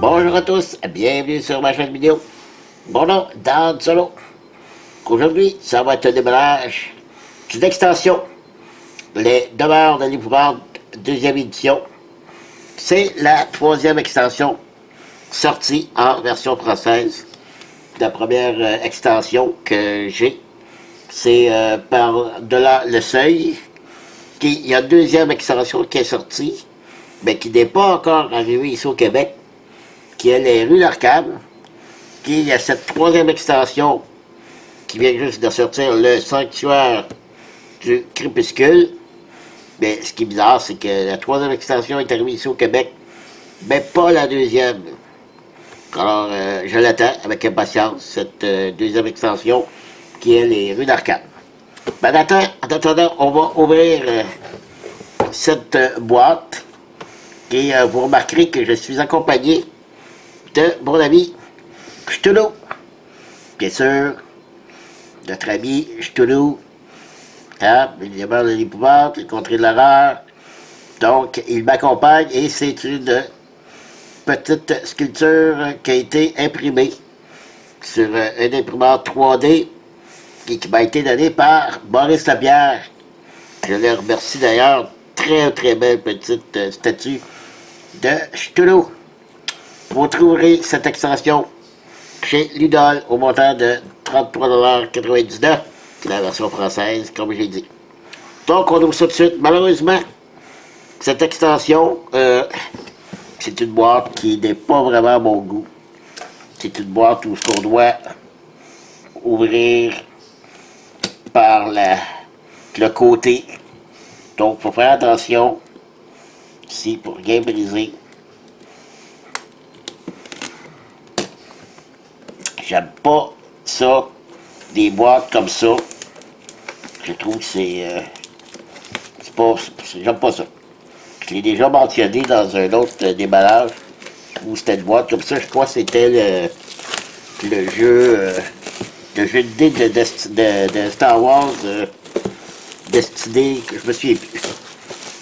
Bonjour à tous, bienvenue sur ma chaîne vidéo. Mon nom, Dan Solo. Aujourd'hui, ça va être un démarrage d'une extension. Les demeures de l'épouvante, deuxième édition. C'est la troisième extension sortie en version française. La première extension que j'ai, c'est par-delà le seuil. Il y a une deuxième extension qui est sortie, mais qui n'est pas encore arrivée ici au Québec, qui est les rues d'Arcade. Il y a cette troisième extension qui vient juste de sortir, le Sanctuaire du Crépuscule. Mais ce qui est bizarre, c'est que la troisième extension est arrivée ici au Québec, mais pas la deuxième. Alors, je l'attends avec impatience, cette deuxième extension, qui est les rues d'Arcade. En attendant, on va ouvrir cette boîte, et vous remarquerez que je suis accompagné de mon ami Cthulhu. Bien sûr, notre ami Cthulhu, les demeures de l'épouvante, les contrées de l'horreur. Donc, il m'accompagne et c'est une petite sculpture qui a été imprimée sur un imprimante 3D qui m'a été donné par Maurice Lapierre. Je le remercie d'ailleurs. Très belle petite statue de Cthulhu. Vous trouverez cette extension chez Ludol au montant de 33,99 $. C'est la version française, comme j'ai dit. Donc, on ouvre ça tout de suite. Malheureusement, cette extension, c'est une boîte qui n'est pas vraiment à mon goût. C'est une boîte où on doit ouvrir par le côté. Donc, il faut faire attention ici pour rien briser. J'aime pas ça, des boîtes comme ça. Je trouve que c'est pas... J'aime pas ça. Je l'ai déjà mentionné dans un autre déballage où c'était une boîte comme ça. Je crois que c'était le jeu de dés de Star Wars Destiné, que je me souviens plus.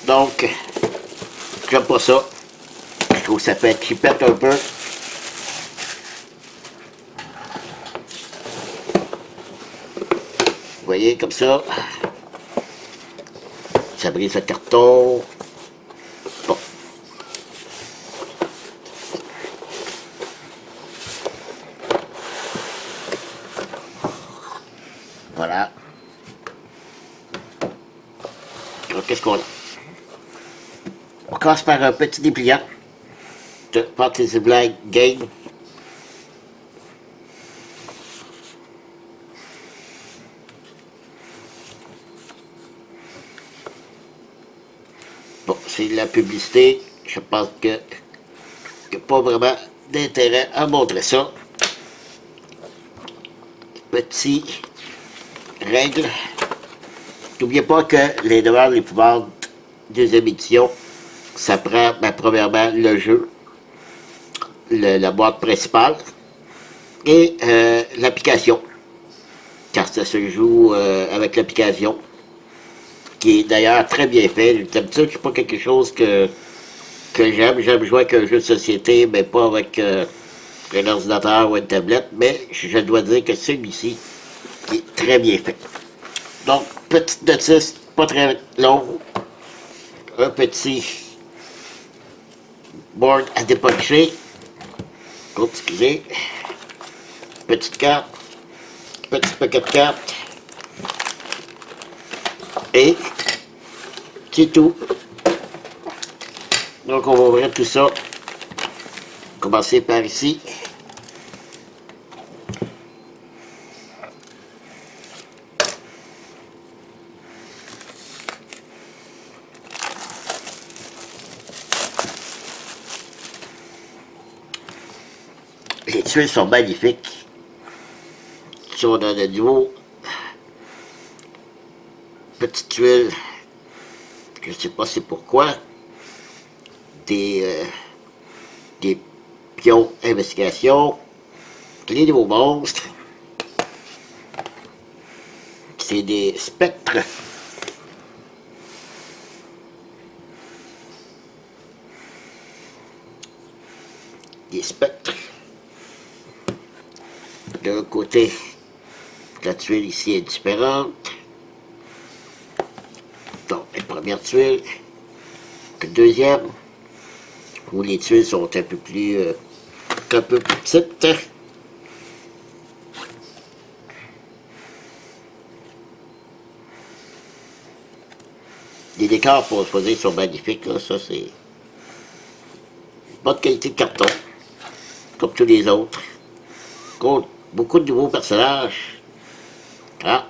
Donc, j'aime pas ça. Je trouve que ça fait chipette un peu. Vous voyez, comme ça. Ça brise le carton. Bon. Voilà. Alors, qu'est-ce qu'on a? On commence par un petit dépliant de Fantasy Flight Game. Bon, c'est la publicité. Je pense que il n'y a pas vraiment d'intérêt à montrer ça. Petit règle. N'oubliez pas que les demeures de l'épouvante deuxième édition, ça prend premièrement le jeu, la boîte principale et l'application. Car ça se joue avec l'application, qui est d'ailleurs très bien fait. D'habitude, c'est pas quelque chose que j'aime. J'aime jouer avec un jeu de société, mais pas avec un ordinateur ou une tablette. Mais je dois dire que celui-ci, qui est très bien fait. Donc, petite notice, pas très long. Un petit board à dépuncher. Oh, excusez. Petite carte. Petit paquet de cartes. Et c'est tout. Donc, on va ouvrir tout ça. Commencer par ici. Les tuiles sont magnifiques. Si on a de nouveau petites tuiles, je ne sais pas c'est pourquoi, des pions investigation, les nouveaux monstres, c'est des spectres. des spectres. De l'autre côté, la tuile ici est différente. Donc, la première tuile, la deuxième, où les tuiles sont un peu plus petites. Les décors pour choisir sont magnifiques, là. Ça c'est bonne qualité de carton, comme tous les autres. Beaucoup de nouveaux personnages. Ah,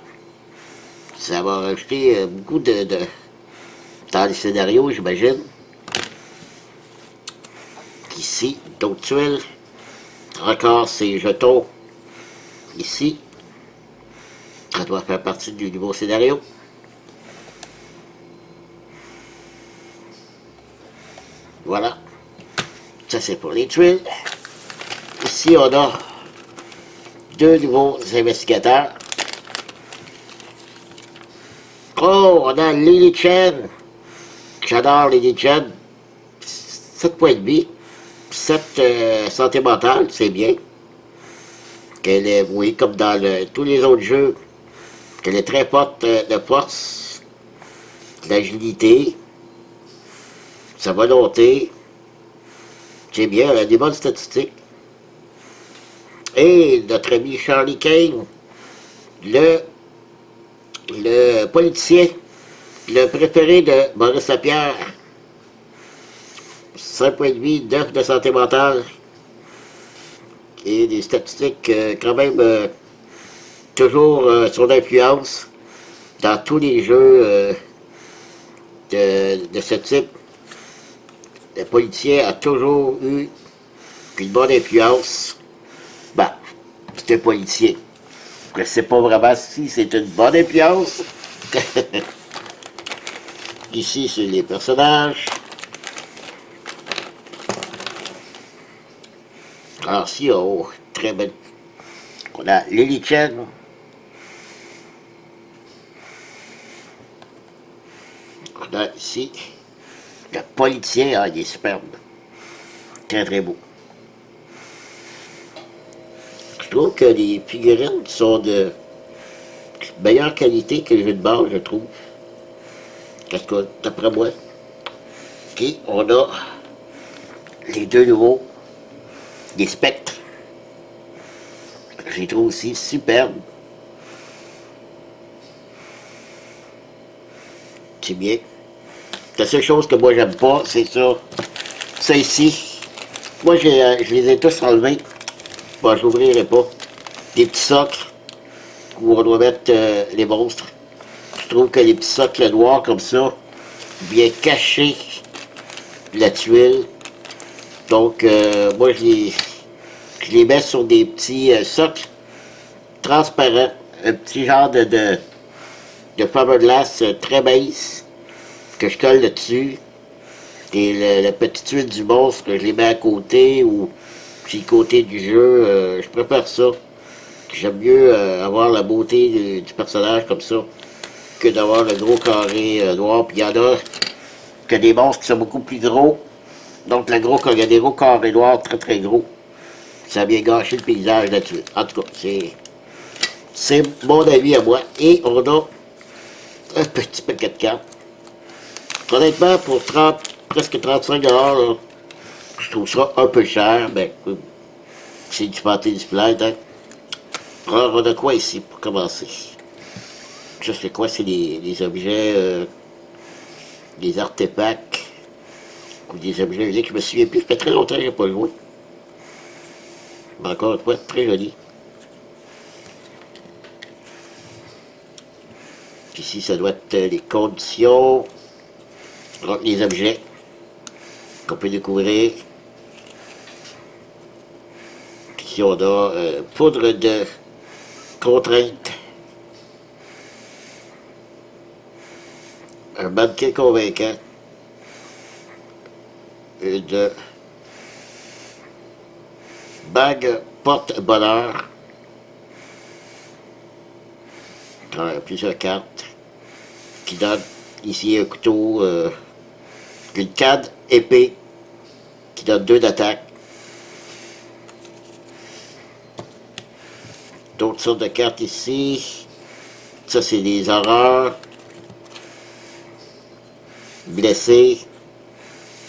ça va rajouter beaucoup dans les scénarios, j'imagine. Ici, d'autres tuiles. Encore ces jetons ici. Ça doit faire partie du nouveau scénario. Voilà. Ça, c'est pour les tuiles. Ici, on a deux nouveaux investigateurs. Oh, on a Lily Chen. J'adore Lily Chen. 7 points de vie. 7 santé mentale, c'est bien. Qu'elle est, oui, comme dans tous les autres jeux, qu'elle est très forte de force, d'agilité, sa volonté. C'est bien, elle a des bonnes statistiques. Et notre ami Charlie Kane, le politicien, le préféré de Maurice Lapierre, 5 points de vie, 9 de santé mentale, et des statistiques quand même toujours son influence dans tous les jeux de ce type. Le politicien a toujours eu une bonne influence. Bah, c'est un politicien. Je ne sais pas vraiment si c'est une bonne influence. Ici, c'est les personnages. Alors, si, oh, très belle. On a Lily Chen. On a ici le politicien. Ah, il est superbe. Très, très beau. Je trouve que les figurines sont de meilleure qualité que les jeux de base, je trouve. Qu'est-ce que, d'après moi? OK, on a les deux nouveaux, des spectres. Je les trouve aussi superbes. C'est bien. La seule chose que moi j'aime pas, c'est ça. Ça ici. Moi, je les ai tous enlevés. Bon, je l'ouvrirai pas. Des petits socles où on doit mettre les monstres. Je trouve que les petits socles noirs comme ça, bien cachés la tuile. Donc, moi, je les mets sur des petits socles transparents. Un petit genre de fiberglass très mince que je colle dessus. Et la petite tuile du monstre, je les mets à côté ou sur le côté du jeu. Je préfère ça. J'aime mieux avoir la beauté du personnage comme ça que d'avoir le gros carré noir. Puis il y en a que des monstres qui sont beaucoup plus gros. Donc il y a des gros carrés noirs très très gros. Ça a bien gâché le paysage là-dessus. En tout cas, c'est mon avis à moi. Et on a un petit paquet de cartes. Honnêtement, pour presque 35 $, là, je trouve ça un peu cher, mais c'est du pâté du Flight, hein. Alors, on a quoi ici pour commencer? Ça, c'est quoi? C'est des objets, des artefacts, ou des objets uniques. Je me souviens plus, ça fait très longtemps que je n'ai pas joué. Mais encore une fois, très joli. Puis ici, ça doit être les conditions, donc les objets qu'on peut découvrir. Puis ici, on a poudre de contrainte. Un mannequin convaincant. Une bague porte-bonheur. Plusieurs cartes qui donnent ici un couteau, une canne épée qui donne 2 d'attaque. d'autres sortes de cartes ici. Ça, c'est des horreurs. Blessés.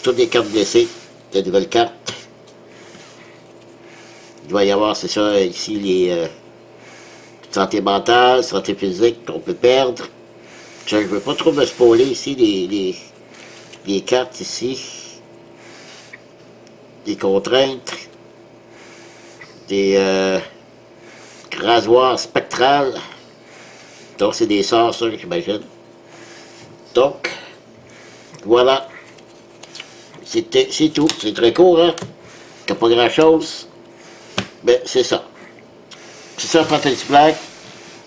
Toutes des cartes blessées. De nouvelles cartes. Il doit y avoir, c'est ça, ici, les santé mentale, santé physique qu'on peut perdre. Je ne veux pas trop me spoiler ici, les cartes ici. Des contraintes. Des rasoirs spectrales. Donc, c'est des sorts, ça, j'imagine. Donc, voilà. C'est tout. C'est très court, hein? T'as pas grand-chose. Ben, c'est ça. C'est ça, Fantasy Flight.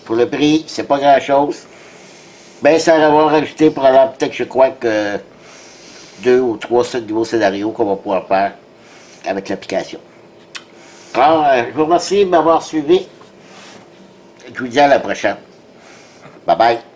Pour le prix, c'est pas grand-chose. Ben, ça va avoir ajouté pour alors peut-être, je crois que 2 ou 3 nouveaux scénarios qu'on va pouvoir faire avec l'application. Alors, je vous remercie de m'avoir suivi. Je vous dis à la prochaine. Bye bye.